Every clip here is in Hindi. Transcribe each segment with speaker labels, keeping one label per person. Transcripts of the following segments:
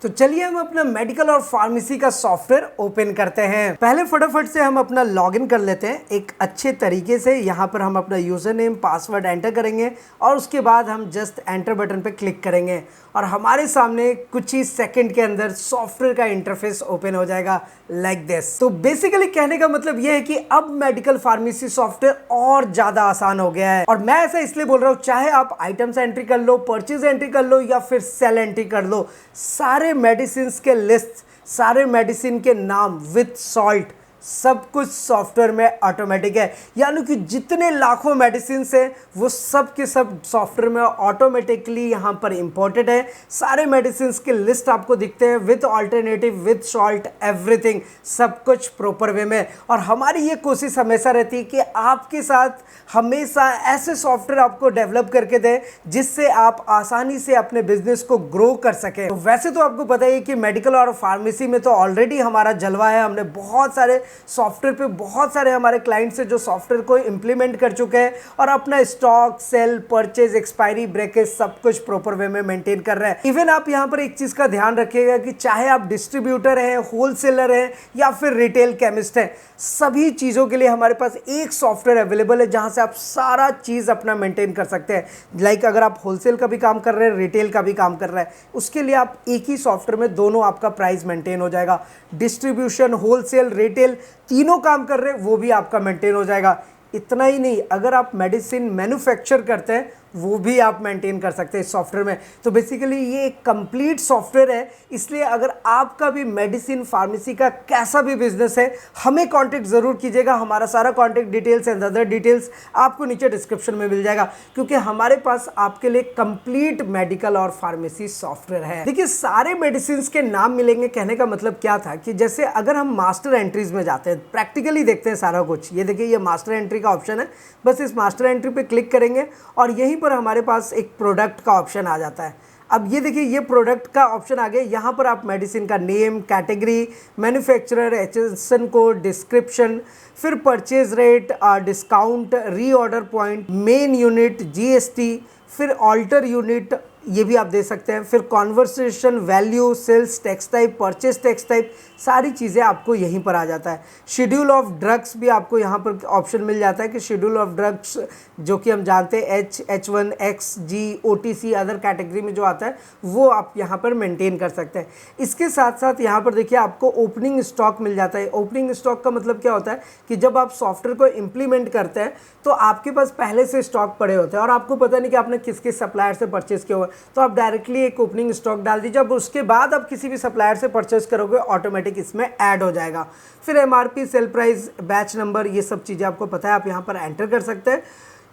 Speaker 1: तो चलिए हम अपना मेडिकल और फार्मेसी का सॉफ्टवेयर ओपन करते हैं। पहले फटाफट से हम अपना लॉगिन कर लेते हैं एक अच्छे तरीके से। यहाँ पर हम अपना यूजर नेम पासवर्ड एंटर करेंगे और उसके बाद हम जस्ट एंटर बटन पे क्लिक करेंगे और हमारे सामने कुछ ही सेकंड के अंदर सॉफ्टवेयर का इंटरफेस ओपन हो जाएगा लाइक दिस। तो बेसिकली कहने का मतलब यह है कि अब मेडिकल फार्मेसी सॉफ्टवेयर और ज्यादा आसान हो गया है। और मैं ऐसा इसलिए बोल रहा हूँ, चाहे आप आइटम्स एंट्री कर लो, परचेज एंट्री कर लो या फिर सेल एंट्री कर लो, सारे मेडिसिन के लिस्ट, सारे मेडिसिन के नाम विद सॉल्ट, सब कुछ सॉफ्टवेयर में ऑटोमेटिक है। यानी कि जितने लाखों मेडिसिन है वो सब के सब सॉफ्टवेयर में ऑटोमेटिकली यहाँ पर इंपोर्टेड है। सारे मेडिसिन के लिस्ट आपको दिखते हैं with alternative, with salt, everything, सब कुछ प्रॉपर वे में। और हमारी ये कोशिश हमेशा रहती है कि आपके साथ हमेशा ऐसे सॉफ्टवेयर आपको डेवलप करके दें जिससे आप आसानी से अपने बिजनेस को ग्रो कर सकें। तो वैसे तो आपको पता है कि मेडिकल और फार्मेसी में तो ऑलरेडी हमारा जलवा है। हमने बहुत सारे सॉफ्टवेयर पे बहुत सारे हमारे क्लाइंट्स हैं जो सॉफ्टवेयर को इंप्लीमेंट कर चुके हैं और अपना stock, sale, purchase, expiry, breakage सब कुछ प्रॉपर वे में मेंटेन कर रहे हैं। इवन आप यहाँ पर एक चीज का ध्यान रखिएगा कि चाहे आप डिस्ट्रीब्यूटर हैं, होलसेलर हैं या फिर रिटेल केमिस्ट हैं, सभी चीजों के लिए हमारे पास एक सॉफ्टवेयर अवेलेबल है जहां से आप सारा चीज अपना मेंटेन कर सकते हैं। लाइक अगर आप होलसेल का भी काम कर रहे हैं, रिटेल का भी काम कर रहे हैं, उसके लिए आप एक ही सॉफ्टवेयर में दोनों आपका प्राइस मेंटेन हो जाएगा। डिस्ट्रीब्यूशन, होलसेल, रिटेल तीनों काम कर रहे हैं वो भी आपका मेंटेन हो जाएगा। इतना ही नहीं, अगर आप मेडिसिन मैन्युफैक्चर करते हैं वो भी आप मेंटेन कर सकते हैं इस सॉफ्टवेयर में। तो बेसिकली ये एक कंप्लीट सॉफ्टवेयर है। इसलिए अगर आपका भी मेडिसिन फार्मेसी का कैसा भी बिजनेस है, हमें कांटेक्ट जरूर कीजिएगा। हमारा सारा contact details and other details आपको नीचे डिस्क्रिप्शन में मिल जाएगा, क्योंकि हमारे पास आपके लिए कंप्लीट मेडिकल और फार्मेसी सॉफ्टवेयर है। देखिए, सारे मेडिसिन के नाम मिलेंगे। कहने का मतलब क्या था कि जैसे अगर हम मास्टर एंट्रीज में जाते हैं, प्रैक्टिकली देखते हैं सारा कुछ। ये देखिए, ये मास्टर एंट्री का ऑप्शन है। बस इस मास्टर एंट्री पे क्लिक करेंगे और यहीं पर हमारे पास एक प्रोडक्ट का ऑप्शन आ जाता है। अब ये देखिए, ये प्रोडक्ट का ऑप्शन आ गया। यहाँ पर आप मेडिसिन का name, category, manufacturer, HSN code, description, फिर purchase rate, discount, reorder point, main unit, GST, फिर ऑल्टर यूनिट, ये भी आप दे सकते हैं। फिर conversation value, sales tax type, purchase tax type, सारी चीज़ें आपको यहीं पर आ जाता है। शेड्यूल ऑफ ड्रग्स भी आपको यहाँ पर ऑप्शन मिल जाता है कि शेड्यूल ऑफ ड्रग्स, जो कि हम जानते हैं H1, X, G, OTC, other category में जो आता है वो आप यहाँ पर मेंटेन कर सकते हैं। इसके साथ साथ यहाँ पर देखिए आपको ओपनिंग स्टॉक मिल जाता है। ओपनिंग स्टॉक का मतलब क्या होता है कि जब आप सॉफ्टवेयर को इम्प्लीमेंट करते हैं तो आपके पास पहले से स्टॉक पड़े होते हैं और आपको पता नहीं कि आपने किस किस सप्लायर से परचेज किया हुआ है, तो आप डायरेक्टली एक ओपनिंग स्टॉक डाल दीजिए। अब उसके बाद आप किसी भी सप्लायर से परचेज करोगे, ऑटोमेटिक इसमें ऐड हो जाएगा। फिर MRP, sale price, batch number, ये सब चीज़ें आपको पता है, आप यहाँ पर एंटर कर सकते हैं।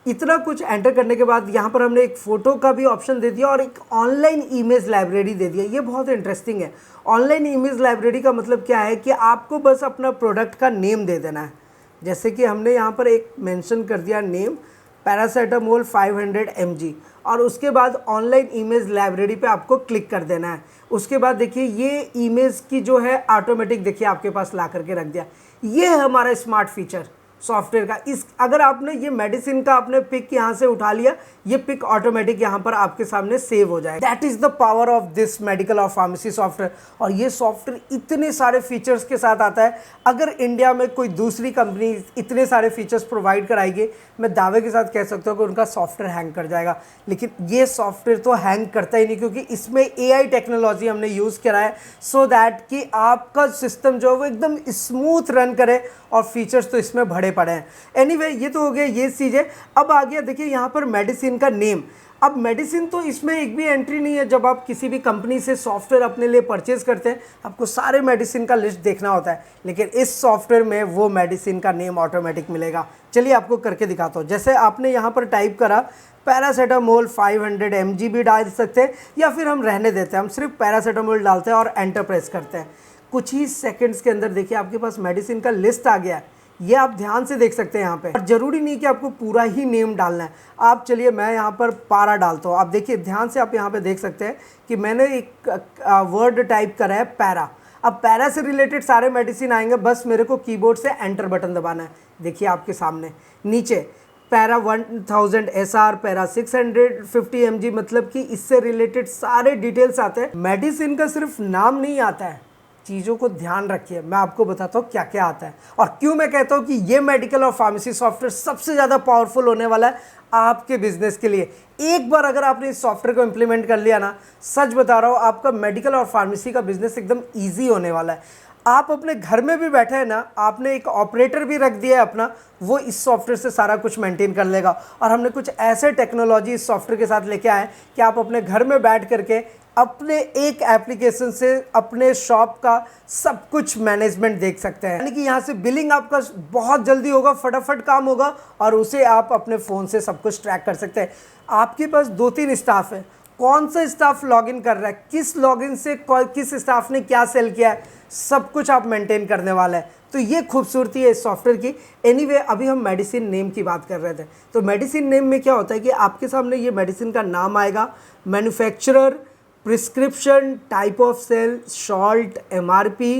Speaker 1: इतना कुछ एंटर करने के बाद यहाँ पर हमने एक फ़ोटो का भी ऑप्शन दे दिया और एक ऑनलाइन इमेज लाइब्रेरी दे दिया। ये बहुत इंटरेस्टिंग है। ऑनलाइन इमेज लाइब्रेरी का मतलब क्या है कि आपको बस अपना प्रोडक्ट का नेम दे देना है। जैसे कि हमने यहाँ पर एक मेंशन कर दिया नेम, पैरासीटामोल 500 mg, और उसके बाद ऑनलाइन इमेज लाइब्रेरी पे आपको क्लिक कर देना है। उसके बाद देखिए ये इमेज की जो है ऑटोमेटिक देखिए आपके पास ला करके रख दिया। ये है हमारा स्मार्ट फीचर सॉफ्टवेयर का। इस अगर आपने ये मेडिसिन का आपने पिक यहाँ से उठा लिया, ये पिक ऑटोमेटिक यहाँ पर आपके सामने सेव हो जाएगा। That is the power of this medical और फार्मेसी सॉफ्टवेयर। और ये सॉफ्टवेयर इतने सारे फीचर्स के साथ आता है। अगर इंडिया में कोई दूसरी कंपनी इतने सारे फीचर्स प्रोवाइड कराएगी, मैं दावे के साथ कह सकता हूँ कि उनका सॉफ्टवेयर हैंग कर जाएगा। लेकिन ये सॉफ्टवेयर तो हैंग करता ही नहीं, क्योंकि इसमें AI टेक्नोलॉजी हमने यूज़ करा है सो दैट कि आपका सिस्टम जो है वो एकदम स्मूथ रन करे, और फीचर्स तो इसमें भरे पड़े हैं। एनीवे, ये तो हो गया ये चीज़ें। अब आ गया देखिए यहाँ पर मेडिसिन का नेम। अब मेडिसिन तो इसमें एक भी एंट्री नहीं है। जब आप किसी भी कंपनी से सॉफ्टवेयर अपने लिए परचेज करते हैं, आपको सारे मेडिसिन का लिस्ट देखना होता है, लेकिन इस सॉफ्टवेयर में वो मेडिसिन का नेम ऑटोमेटिक मिलेगा। चलिए आपको करके दिखाता हूँ। जैसे आपने यहाँ पर टाइप करा पैरासीटामोल 500 mg भी डाल सकते हैं, या फिर हम रहने देते हैं, हम सिर्फ पैरासीटामोल डालते हैं और एंटर प्रेस करते हैं। कुछ ही सेकंड्स के अंदर देखिए आपके पास मेडिसिन का लिस्ट आ गया है। ये आप ध्यान से देख सकते हैं यहाँ पे। और जरूरी नहीं कि आपको पूरा ही नेम डालना है। आप चलिए मैं यहाँ पर पारा डालता हूँ। आप देखिए ध्यान से, आप यहाँ पे देख सकते हैं कि मैंने एक वर्ड टाइप करा है पैरा। अब पैरा से रिलेटेड सारे मेडिसिन आएंगे, बस मेरे को कीबोर्ड से एंटर बटन दबाना है। देखिए आपके सामने नीचे पैरा 1000 SR, पैरा 650 mg, मतलब कि इससे रिलेटेड सारे डिटेल्स आते हैं। मेडिसिन का सिर्फ नाम नहीं आता है, चीज़ों को ध्यान रखिए, मैं आपको बताता हूँ क्या क्या आता है और क्यों मैं कहता हूँ कि ये मेडिकल और फार्मेसी सॉफ्टवेयर सबसे ज़्यादा पावरफुल होने वाला है आपके बिजनेस के लिए। एक बार अगर आपने इस सॉफ्टवेयर को इंप्लीमेंट कर लिया ना, सच बता रहा हूँ, आपका मेडिकल और फार्मेसी का बिजनेस एकदम ईजी होने वाला है। आप अपने घर में भी बैठे हैं ना, आपने एक ऑपरेटर भी रख दिया है अपना, वो इस सॉफ्टवेयर से सारा कुछ मेंटेन कर लेगा। और हमने कुछ ऐसे टेक्नोलॉजी इस सॉफ्टवेयर के साथ लेके आए कि आप अपने घर में बैठ करके अपने एक एप्लीकेशन से अपने शॉप का सब कुछ मैनेजमेंट देख सकते हैं। यानी कि यहाँ से बिलिंग आपका बहुत जल्दी होगा, फटाफट काम होगा और उसे आप अपने फ़ोन से सब कुछ ट्रैक कर सकते हैं। आपके पास 2-3 स्टाफ है, कौन सा स्टाफ लॉगिन कर रहा है, किस लॉगिन से किस स्टाफ ने क्या सेल किया है, सब कुछ आप मेंटेन करने वाला है। तो ये खूबसूरती है इस सॉफ्टवेयर की। एनीवे, अभी हम मेडिसिन नेम की बात कर रहे थे। तो मेडिसिन नेम में क्या होता है कि आपके सामने ये मेडिसिन का नाम आएगा, manufacturer, prescription, type of sale, salt, MRP,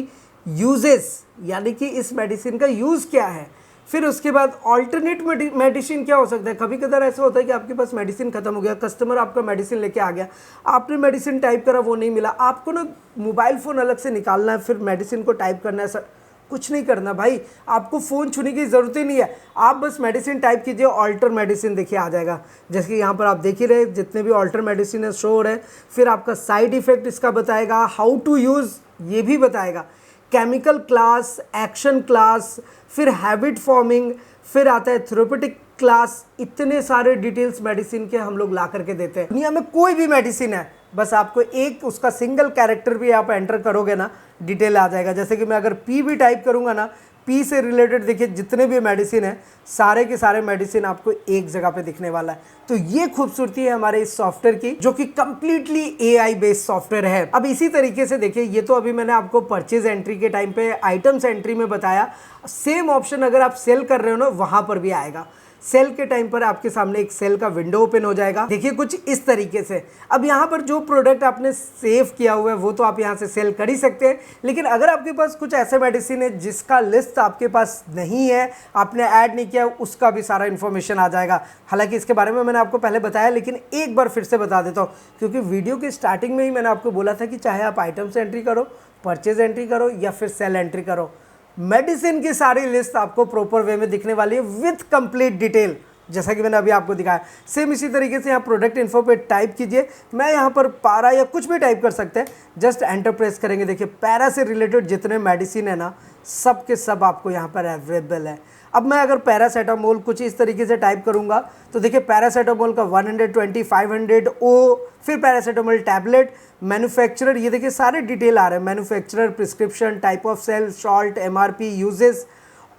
Speaker 1: uses, यानी कि इस मेडिसिन का यूज़ क्या है। फिर उसके बाद ऑल्टरनेट मेडिसिन क्या हो सकता है। कभी कभार ऐसा होता है कि आपके पास मेडिसिन खत्म हो गया, कस्टमर आपका मेडिसिन लेके आ गया, आपने मेडिसिन टाइप करा, वो नहीं मिला, आपको ना मोबाइल फ़ोन अलग से निकालना है, फिर मेडिसिन को टाइप करना है। सर कुछ नहीं करना भाई, आपको फ़ोन छूने की ज़रूरत ही नहीं है, आप बस मेडिसिन टाइप कीजिए, ऑल्टर मेडिसिन देखिए आ जाएगा। जैसे कि यहाँ पर आप देख ही रहे, जितने भी ऑल्टर मेडिसिन है शो हो रहे हैं। फिर आपका साइड इफ़ेक्ट इसका बताएगा, हाउ टू यूज़ ये भी बताएगा, केमिकल क्लास, एक्शन क्लास, फिर हैबिट फॉर्मिंग, फिर आता है थेरेप्यूटिक क्लास। इतने सारे डिटेल्स मेडिसिन के हम लोग ला करके देते हैं। दुनिया में कोई भी मेडिसिन है, बस आपको एक उसका सिंगल कैरेक्टर भी आप एंटर करोगे ना, डिटेल आ जाएगा। जैसे कि मैं अगर पी भी टाइप करूंगा ना, पी से रिलेटेड देखिए जितने भी मेडिसिन है, सारे के सारे मेडिसिन आपको एक जगह पे दिखने वाला है। तो ये खूबसूरती है हमारे इस सॉफ्टवेयर की, जो कि कंप्लीटली AI बेस्ड सॉफ्टवेयर है। अब इसी तरीके से देखिए, ये तो अभी मैंने आपको परचेज एंट्री के टाइम पे आइटम्स एंट्री में बताया, सेम ऑप्शन अगर आप सेल कर रहे हो ना, वहां पर भी आएगा। सेल के टाइम पर आपके सामने एक सेल का विंडो ओपन हो जाएगा, देखिए कुछ इस तरीके से। अब यहाँ पर जो प्रोडक्ट आपने सेव किया हुआ है वो तो आप यहाँ से सेल कर ही सकते हैं, लेकिन अगर आपके पास कुछ ऐसे मेडिसिन है जिसका लिस्ट आपके पास नहीं है, आपने ऐड नहीं किया, उसका भी सारा इन्फॉर्मेशन आ जाएगा। हालांकि इसके बारे में मैंने आपको पहले बताया, लेकिन एक बार फिर से बता देता हूँ, क्योंकि वीडियो की स्टार्टिंग में ही मैंने आपको बोला था कि चाहे आप आइटम्स एंट्री करो, परचेज एंट्री करो या फिर सेल एंट्री करो, मेडिसिन की सारी लिस्ट आपको प्रॉपर वे में दिखने वाली है विथ कंप्लीट डिटेल, जैसा कि मैंने अभी आपको दिखाया। सेम इसी तरीके से यहाँ प्रोडक्ट इन्फो पे टाइप कीजिए, मैं यहाँ पर पारा या कुछ भी टाइप कर सकते हैं, जस्ट एंटर प्रेस करेंगे। देखिए पैरा से रिलेटेड जितने मेडिसिन है ना, सब के सब आपको यहाँ पर अवेलेबल है। अब मैं अगर पैरासीटामोल कुछ इस तरीके से टाइप करूँगा तो देखिए पैरासीटामोल का 120, 500 ओ, फिर पैरासीटामोल टैबलेट, मैन्युफैक्चरर, ये देखिए सारे डिटेल आ रहे हैं, manufacturer, prescription, type of sale, salt, MRP, uses,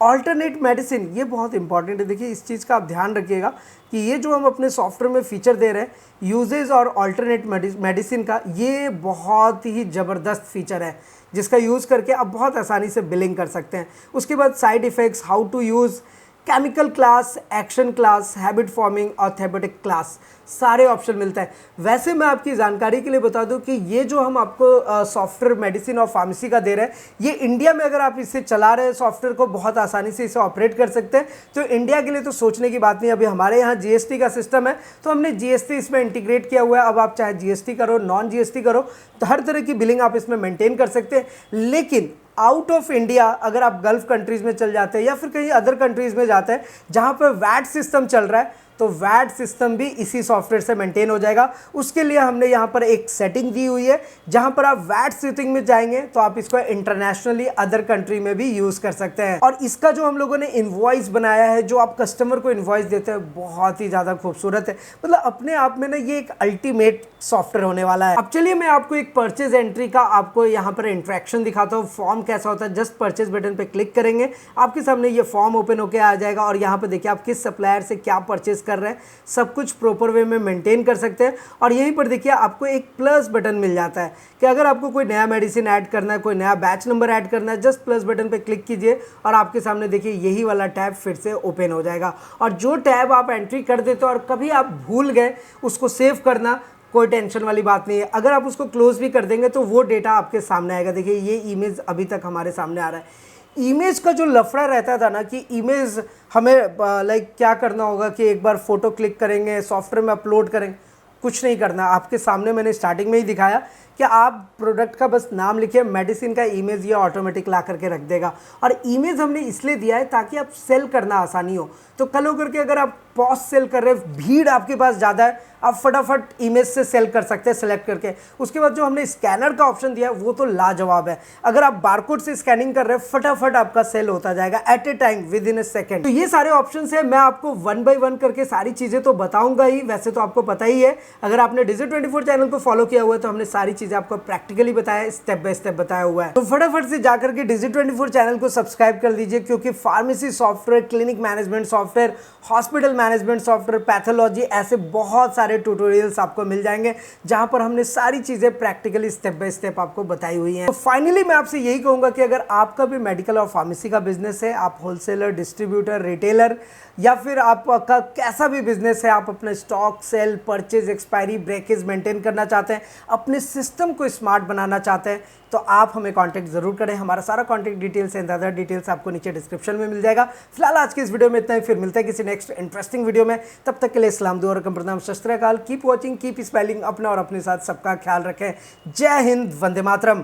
Speaker 1: alternate medicine. ये बहुत इंपॉर्टेंट है, देखिए इस चीज़ का आप ध्यान रखिएगा कि ये जो हम अपने सॉफ्टवेयर में फीचर दे रहे हैं, यूजेज और ऑल्टरनेट मेडिसिन का, ये बहुत ही ज़बरदस्त फीचर है जिसका यूज़ करके आप बहुत आसानी से बिलिंग कर सकते हैं। उसके बाद side effects, how to use, chemical class, action class, habit forming और थेरेप्यूटिक क्लास, सारे ऑप्शन मिलता है। वैसे मैं आपकी जानकारी के लिए बता दूं कि ये जो हम आपको सॉफ्टवेयर मेडिसिन और फार्मेसी का दे रहे हैं, ये इंडिया में अगर आप इसे चला रहे हैं सॉफ्टवेयर को, बहुत आसानी से इसे ऑपरेट कर सकते हैं। तो इंडिया के लिए तो सोचने की बात नहीं। अभी हमारे यहाँ GST का सिस्टम है, तो हमने GST इसमें इंटीग्रेट किया हुआ है। अब आप चाहे GST करो, नॉन GST करो, तो हर तरह की बिलिंग आप इसमें मेंटेन कर सकते हैं। लेकिन आउट ऑफ इंडिया अगर आप गल्फ कंट्रीज़ में चल जाते हैं या फिर कहीं अदर कंट्रीज़ में जाते हैं जहाँ पर वैट सिस्टम चल रहा है, तो वैट सिस्टम भी इसी सॉफ्टवेयर से मेंटेन हो जाएगा। उसके लिए हमने यहाँ पर एक सेटिंग दी हुई है, जहाँ पर आप वैट सेटिंग में जाएंगे तो आप इसको इंटरनेशनली अदर कंट्री में भी यूज़ कर सकते हैं। और इसका जो हम लोगों ने इनवॉइस बनाया है, जो आप कस्टमर को इनवॉइस देते हैं, बहुत ही ज़्यादा खूबसूरत है। मतलब अपने आप में ना ये एक अल्टीमेट सॉफ्टवेयर होने वाला है। अब चलिए मैं आपको एक परचेज एंट्री का आपको यहाँ पर इंट्रैक्शन दिखाता हूँ। फॉर्म कैसा होता है, जस्ट परचेज बटन पे क्लिक करेंगे, आपके सामने ये फॉर्म ओपन होकर आ जाएगा और यहाँ पर देखिए आप किस सप्लायर से क्या परचेज कर रहे हैं, सब कुछ प्रॉपर वे में मेंटेन कर सकते हैं। और यहीं पर देखिए आपको एक प्लस बटन मिल जाता है कि अगर आपको कोई नया मेडिसिन ऐड करना है, कोई नया बैच नंबर ऐड करना है, जस्ट प्लस बटन पे क्लिक कीजिए और आपके सामने देखिए यही वाला टैब फिर से ओपन हो जाएगा। और जो टैब आप एंट्री कर देते हो और कभी आप भूल गए उसको सेव करना, कोई टेंशन वाली बात नहीं है। अगर आप उसको क्लोज भी कर देंगे तो वो डेटा आपके सामने आएगा। देखिए ये इमेज अभी तक हमारे सामने आ रहा है। इमेज का जो लफड़ा रहता था ना कि इमेज हमें लाइक क्या करना होगा कि एक बार फोटो क्लिक करेंगे, सॉफ्टवेयर में अपलोड करेंगे, कुछ नहीं करना। आपके सामने मैंने स्टार्टिंग में ही दिखाया कि आप प्रोडक्ट का बस नाम लिखिए, मेडिसिन का इमेज ये ऑटोमेटिक ला करके रख देगा। और इमेज हमने इसलिए दिया है ताकि आप सेल करना आसानी हो। तो कल होकर के अगर आप पॉस सेल कर रहे हैं, भीड़ आपके पास ज़्यादा है, आप फटाफट इमेज से सेल कर सकते हैं सेलेक्ट करके। उसके बाद जो हमने स्कैनर का ऑप्शन दिया है वो तो लाजवाब है। अगर आप बारकोड से स्कैनिंग कर रहे हैं, फटाफट आपका सेल होता जाएगा at a time, within a second. तो ये सारे ऑप्शन है, मैं आपको वन बाय वन करके सारी चीज़ें तो बताऊंगा ही। वैसे तो आपको पता ही है, अगर आपने Digi24 चैनल को फॉलो किया हुआ है तो हमने सारी चीज़ें आपको प्रैक्टिकली बताया, स्टेप बाय स्टेप बताया हुआ है। तो फटाफट से जाकर के Digi24 चैनल को सब्सक्राइब कर लीजिए, क्योंकि pharmacy software, clinic management software, hospital management software, pathology, ऐसे बहुत सारे ट्यूटोरियल्स आपको मिल जाएंगे जहां पर हमने सारी चीजें प्रैक्टिकली स्टेप बाय स्टेप आपको बताई हुई हैं। तो फाइनली मैं आपसे यही कहूंगा कि अगर आपका भी मेडिकल और फार्मेसी का बिजनेस है, आप होलसेलर, डिस्ट्रीब्यूटर, रिटेलर, या फिर आपका कैसा भी बिजनेस है, आप अपना stock, sale, purchase, expiry, breakage maintain करना चाहते हैं, अपने सिस्टम को स्मार्ट बनाना चाहते हैं, तो आप हमें कांटेक्ट जरूर करें। हमारा सारा contact details and other details आपको नीचे डिस्क्रिप्शन में मिल जाएगा। फिलहाल आज की इस वीडियो में इतना ही, फिर मिलते हैं किसी नेक्स्ट इंटरेस्टिंग वीडियो में। तब तक के लिए सलाम, दुआ और प्रणाम, सत श्री अकाल। कीप वॉचिंग, कीप स्पेलिंग, अपना और अपने साथ सबका ख्याल रखें। जय हिंद, वंदे मातरम।